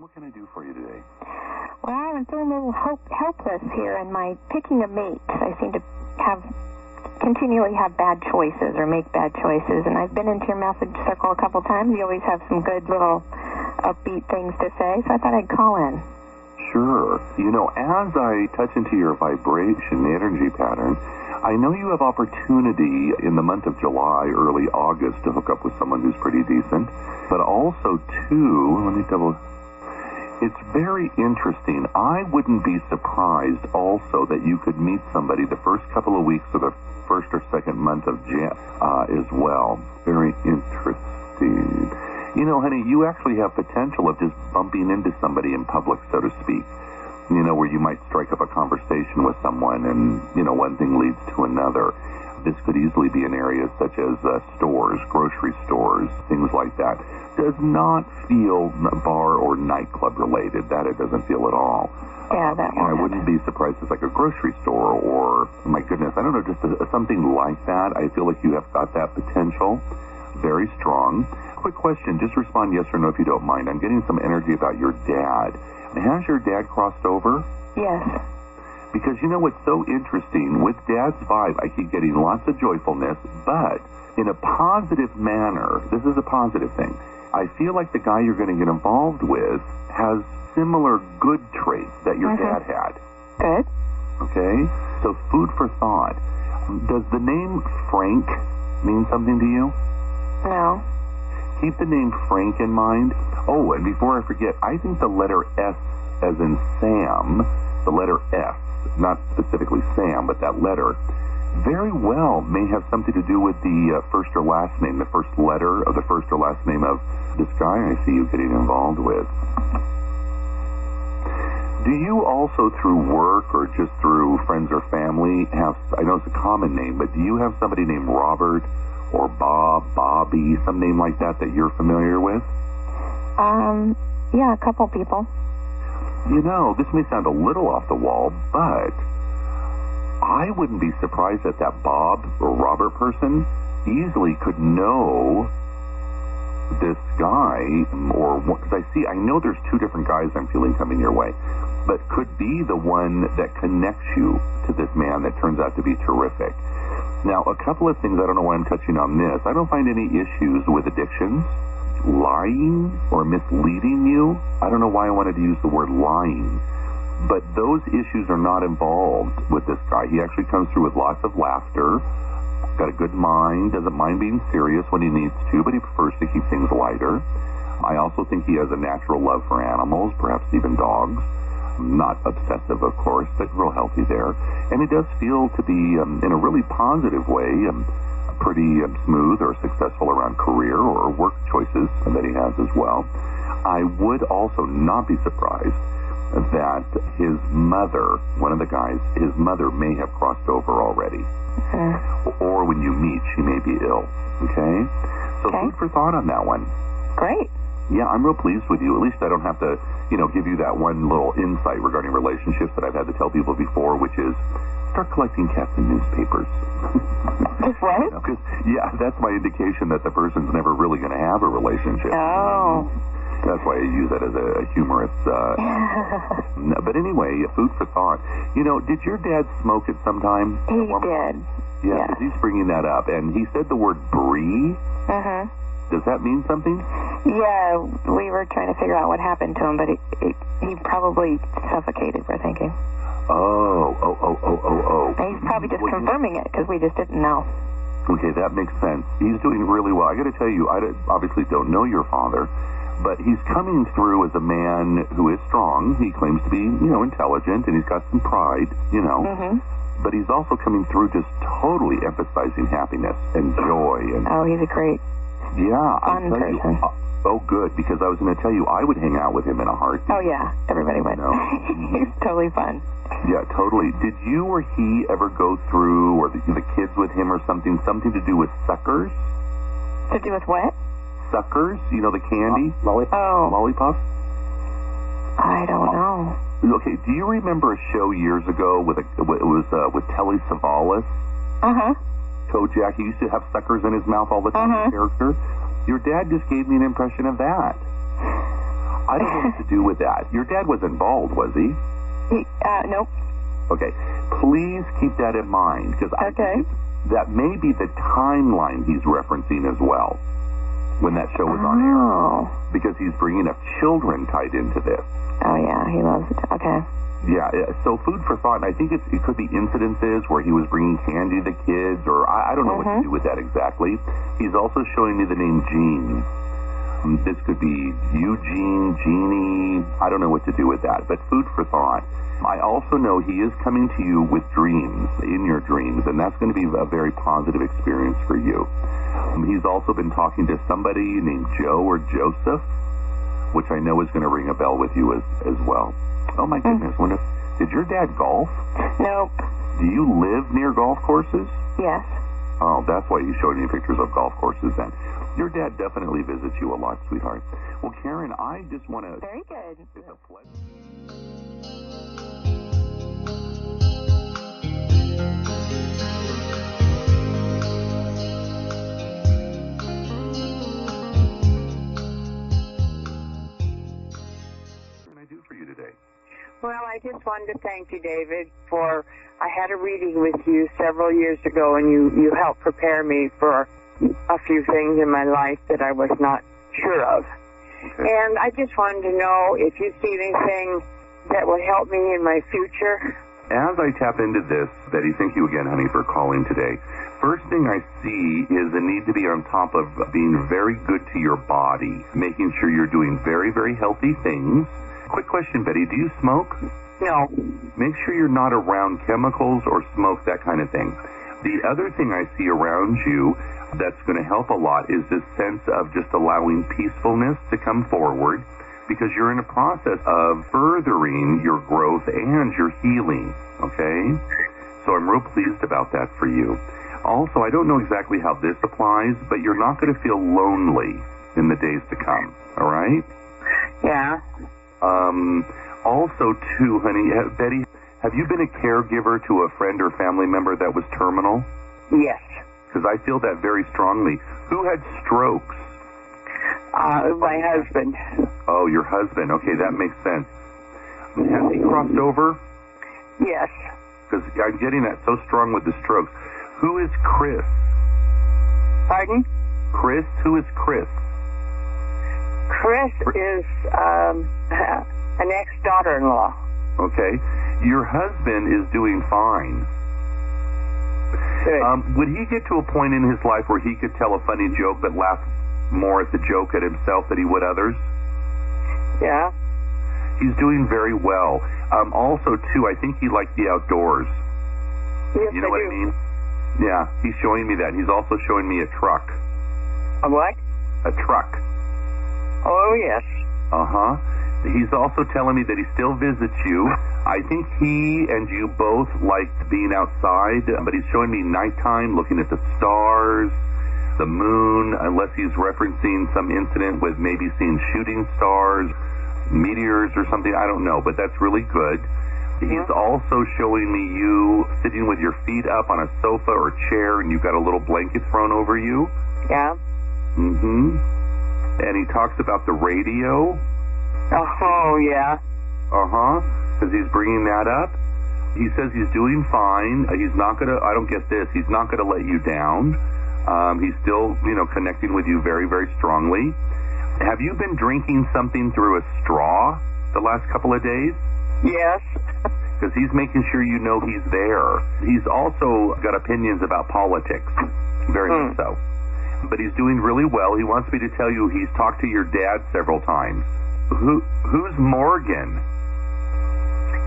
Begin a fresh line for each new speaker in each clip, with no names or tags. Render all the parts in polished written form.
what can I do for you today?
Well, I'm feeling a little helpless here in my picking a mate. I seem to continually have bad choices or make bad choices, and I've been into your message circle a couple times. You always have some good little upbeat things to say, so I thought I'd call in.
Sure. You know, as I touch into your vibration, the energy pattern, I know you have opportunity in the month of July, early August, to hook up with someone who's pretty decent. But also, too, it's very interesting. I wouldn't be surprised also that you could meet somebody the first couple of weeks of the first or second month of as well. Very interesting. You know, honey, you actually have potential of just bumping into somebody in public, so to speak. You know, where you might strike up a conversation with someone and, you know, one thing leads to another. This could easily be in areas such as stores, grocery stores, things like that. Does not feel bar or nightclub related. That it doesn't feel at all.
Yeah, that one.
I wouldn't be surprised if it's like a grocery store or, my goodness, I don't know, just something like that. I feel like you have got that potential. Very strong. Quick question, just respond yes or no if you don't mind. I'm getting some energy about your dad. Has your dad crossed over?
Yes.
Because you know what's so interesting? With Dad's vibe, I keep getting lots of joyfulness, but in a positive manner. This is a positive thing. I feel like the guy you're going to get involved with has similar good traits that your dad had.
Good.
Okay? So food for thought. Does the name Frank mean something to you?
No.
Keep the name Frank in mind. Oh, and before I forget, I think the letter S as in Sam, the letter S, not specifically Sam, but that letter, very well may have something to do with the first or last name, the first letter of the first or last name of this guy I see you getting involved with. Do you also, through work or just through friends or family, have, I know it's a common name, but do you have somebody named Robert or Bob, Bobby, some name like that you're familiar with?
Yeah, a couple people.
You know, this may sound a little off the wall, but I wouldn't be surprised that that Bob or Robert person easily could know this guy, or, because I know there's two different guys I'm feeling coming your way, but could be the one that connects you to this man that turns out to be terrific. Now, a couple of things, I don't know why I'm touching on this. I don't find any issues with addictions, lying or misleading you. I don't know why I wanted to use the word lying, but those issues are not involved with this guy. He actually comes through with lots of laughter, got a good mind, doesn't mind being serious when he needs to, but he prefers to keep things lighter. I also think he has a natural love for animals, perhaps even dogs. Not obsessive, of course, but real healthy there. And it does feel to be, in a really positive way, pretty smooth or successful around career or work choices that he has as well. I would also not be surprised that his mother, one of the guys, his mother may have crossed over already. Or when you meet, she may be ill. Okay? So food for thought on that one.
Great.
Yeah, I'm real pleased with you. At least I don't have to, give you that one little insight regarding relationships that I've had to tell people before, which is start collecting cats and newspapers.
What?
Because, that's my indication that the person's never really going to have a relationship.
Oh.
That's why I use that as a humorous. But anyway, food for thought. Did your dad smoke at some time?
He did.
Yeah, because he's bringing that up. And he said the word brie. Does that mean something?
Yeah, we were trying to figure out what happened to him, but he probably suffocated, we're thinking.
Oh.
And he's probably just confirming it, because we just didn't know.
Okay, that makes sense. He's doing really well. I got to tell you, I obviously don't know your father, but he's coming through as a man who is strong. He claims to be, intelligent, and he's got some pride, But he's also coming through just totally emphasizing happiness and joy. And
oh, he's a great...
Yeah,
fun person.
Oh, good, because I was going to tell you, I would hang out with him in a heartbeat.
Oh, yeah, everybody would. He's totally fun.
Yeah, totally. Did you or he ever go through, or the kids with him or something to do with suckers?
To do with what?
Suckers, the candy? Lollipops?
I don't know.
Okay, do you remember a show years ago with Telly Savalas? Kojak, he used to have suckers in his mouth all the time, character. Your dad just gave me an impression of that. I don't know what to do with that. Your dad wasn't bald, was he?
Nope.
Okay. Please keep that in mind, because I think that may be the timeline he's referencing as well when that show was on air. Because he's bringing up children tied into this.
Oh, yeah. He loves it. Okay.
Yeah, so food for thought, and I think it could be incidences where he was bringing candy to kids, or I don't know what to do with that exactly. He's also showing me the name Gene. This could be Eugene, Jeannie, I don't know what to do with that, but food for thought. I also know he is coming to you with dreams, in your dreams, and that's going to be a very positive experience for you. He's also been talking to somebody named Joe or Joseph, which I know is going to ring a bell with you as well. Oh, my goodness. Did your dad golf?
Nope.
Do you live near golf courses?
Yes.
Oh, that's why he's showing me pictures of golf courses then. Your dad definitely visits you a lot, sweetheart. Well, Karen, I just want to...
Very good.
It's a pleasure. What can I do for you today?
Well, I just wanted to thank you, David, for I had a reading with you several years ago, and you helped prepare me for a few things in my life that I was not sure of. Okay. And I just wanted to know if you see anything that would help me in my future.
As I tap into this, Betty, thank you again, honey, for calling today. First thing I see is the need to be on top of being very good to your body, making sure you're doing very, very healthy things. Quick question, Betty, do you smoke?
No.
Make sure you're not around chemicals or smoke, that kind of thing. The other thing I see around you that's going to help a lot is this sense of just allowing peacefulness to come forward, because you're in a process of furthering your growth and your healing, okay? So I'm real pleased about that for you. Also, I don't know exactly how this applies, but you're not going to feel lonely in the days to come, all right?
Yeah.
Also, too, honey, Betty, have you been a caregiver to a friend or family member that was terminal?
Yes.
Because I feel that very strongly. Who had strokes?
My husband.
Oh, your husband. Okay, that makes sense. Has he crossed over?
Yes.
Because I'm getting that so strong with the strokes. Who is Chris?
Pardon?
Chris? Who is Chris?
Chris is an ex-daughter-in-law.
Okay. Your husband is doing fine.
Good.
Would he get to a point in his life where he could tell a funny joke but laugh more at the joke at himself than he would others?
Yeah.
He's doing very well. Also, too, I think he liked the outdoors.
Yes,
you know what I mean? Yeah, he's showing me that. He's also showing me a truck.
A what?
A truck.
Oh, yes.
Uh-huh. He's also telling me that he still visits you. I think he and you both liked being outside, but he's showing me nighttime, looking at the stars, the moon, unless he's referencing some incident with maybe seeing shooting stars, meteors or something. I don't know, but that's really good. He's also showing me you sitting with your feet up on a sofa or chair, and you've got a little blanket thrown over you.
Yeah.
Mm-hmm. And he talks about the radio.
Oh, yeah.
Uh-huh. Because he's bringing that up. He says he's doing fine. He's not going to, I don't get this, he's not going to let you down. He's still, connecting with you very, very strongly. Have you been drinking something through a straw the last couple of days?
Yes.
Because he's making sure you know he's there. He's also got opinions about politics. Very much so. But he's doing really well. He wants me to tell you he's talked to your dad several times. Who's Morgan?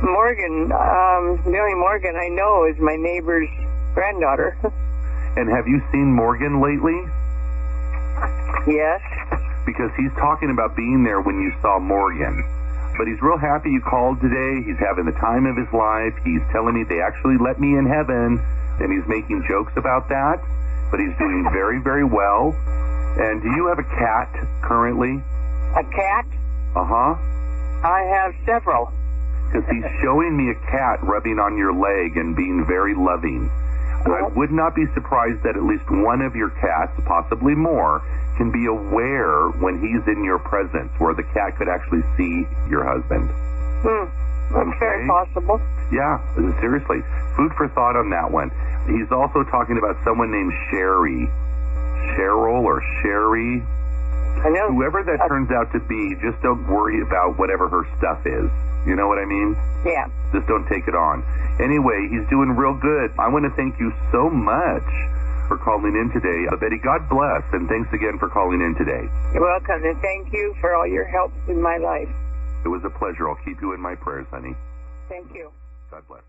Morgan, the only Morgan I know is my neighbor's granddaughter.
And have you seen Morgan lately?
Yes.
Because he's talking about being there when you saw Morgan. But he's real happy you called today. He's having the time of his life. He's telling me they actually let me in heaven. And he's making jokes about that. But he's doing very, very well. And do you have a cat currently?
A cat?
Uh-huh.
I have several.
Because he's showing me a cat rubbing on your leg and being very loving. I would not be surprised that at least one of your cats, possibly more, can be aware when he's in your presence, where the cat could actually see your husband.
That's very possible.
Yeah, seriously. Food for thought on that one. He's also talking about someone named Sherry. Cheryl or Sherry.
I know.
Whoever that turns out to be, just don't worry about whatever her stuff is. You know what I mean?
Yeah.
Just don't take it on. Anyway, he's doing real good. I want to thank you so much for calling in today. Betty, God bless, and thanks again for calling in today.
You're welcome, and thank you for all your help in my life.
It was a pleasure. I'll keep you in my prayers, honey.
Thank you.
God bless.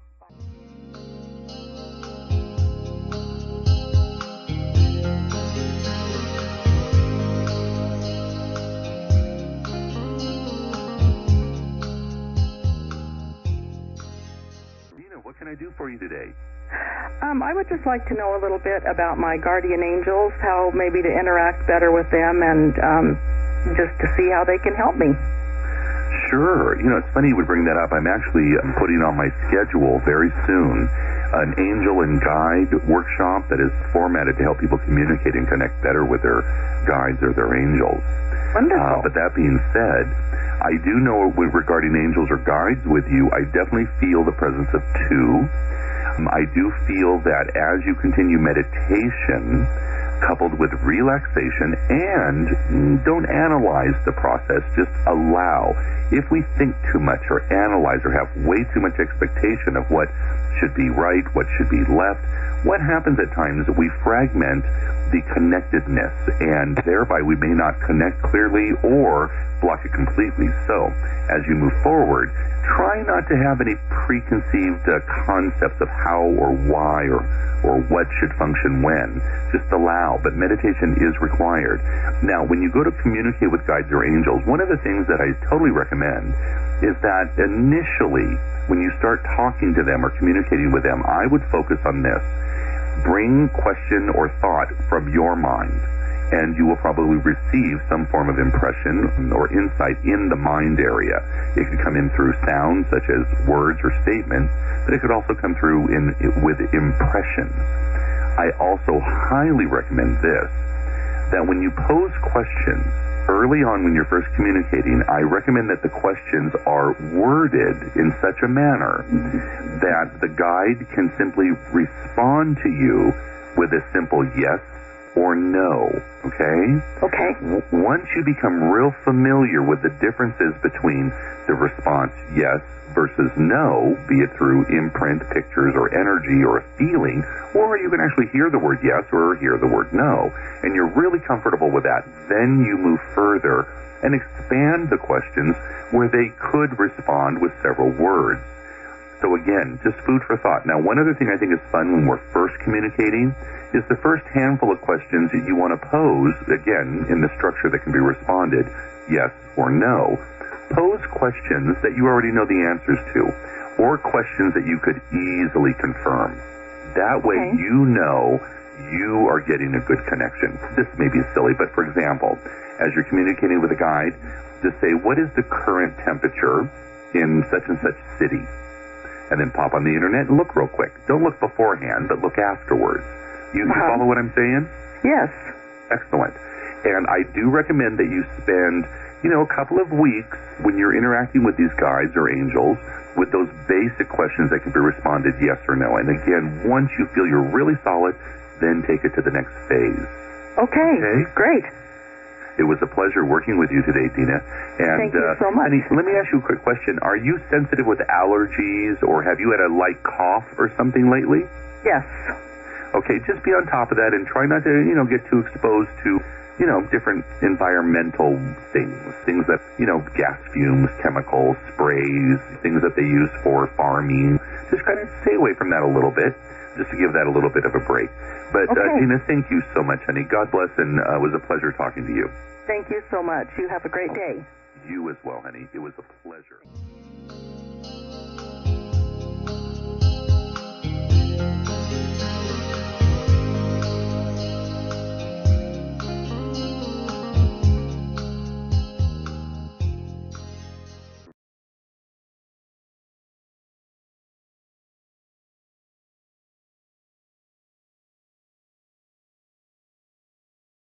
What can I do for you today?
I would just like to know a little bit about my guardian angels, how maybe to interact better with them, and just to see how they can help me.
Sure. You know, it's funny you would bring that up. I'm actually putting on my schedule very soon an angel and guide workshop that is formatted to help people communicate and connect better with their guides or their angels.
Wonderful.
But that being said, I do know regarding angels or guides with you, I definitely feel the presence of two. I do feel that as you continue meditation, coupled with relaxation, and don't analyze the process, just allow. If we think too much or analyze or have way too much expectation of what should be right, what should be left, what happens at times is we fragment the connectedness, and thereby we may not connect clearly or block it completely. So, as you move forward, try not to have any preconceived concepts of how or why or what should function when. Just allow, but meditation is required. Now, when you go to communicate with guides or angels, one of the things that I totally recommend is that initially, when you start talking to them or communicating with them, I would focus on this. Bring question or thought from your mind, and you will probably receive some form of impression or insight in the mind area. It could come in through sounds such as words or statements, but it could also come through with impressions. I also highly recommend this, that when you pose questions early on when you're first communicating, I recommend that the questions are worded in such a manner that the guide can simply respond to you with a simple yes or no, okay?
Okay.
Once you become real familiar with the differences between the response yes versus no, be it through imprint, pictures, or energy, or a feeling, or you can actually hear the word yes or hear the word no, and you're really comfortable with that, then you move further and expand the questions where they could respond with several words. So again, just food for thought. Now, one other thing I think is fun when we're first communicating is the first handful of questions that you want to pose, again, in the structure that can be responded, yes or no. Pose questions that you already know the answers to, or questions that you could easily confirm. That way you know you are getting a good connection. This may be silly, but for example, as you're communicating with a guide, just say, what is the current temperature in such and such city? And then pop on the internet and look real quick. Don't look beforehand, but look afterwards. You follow what I'm saying?
Yes.
Excellent. And I do recommend that you spend, a couple of weeks when you're interacting with these guides or angels with those basic questions that can be responded yes or no. And again, once you feel you're really solid, then take it to the next phase.
Okay. Great.
It was a pleasure working with you today, Dina. And,
thank you so much.
Honey, let me ask you a quick question. Are you sensitive with allergies, or have you had a light cough or something lately?
Yes.
Okay, just be on top of that and try not to, get too exposed to, different environmental things that, gas fumes, chemicals, sprays, things that they use for farming. Just kind of stay away from that a little bit, just to give that a little bit of a break. But, Dina, thank you so much, honey. God bless, and it was a pleasure talking to you.
Thank you so much. You have a great day.
You as well, honey. It was a pleasure.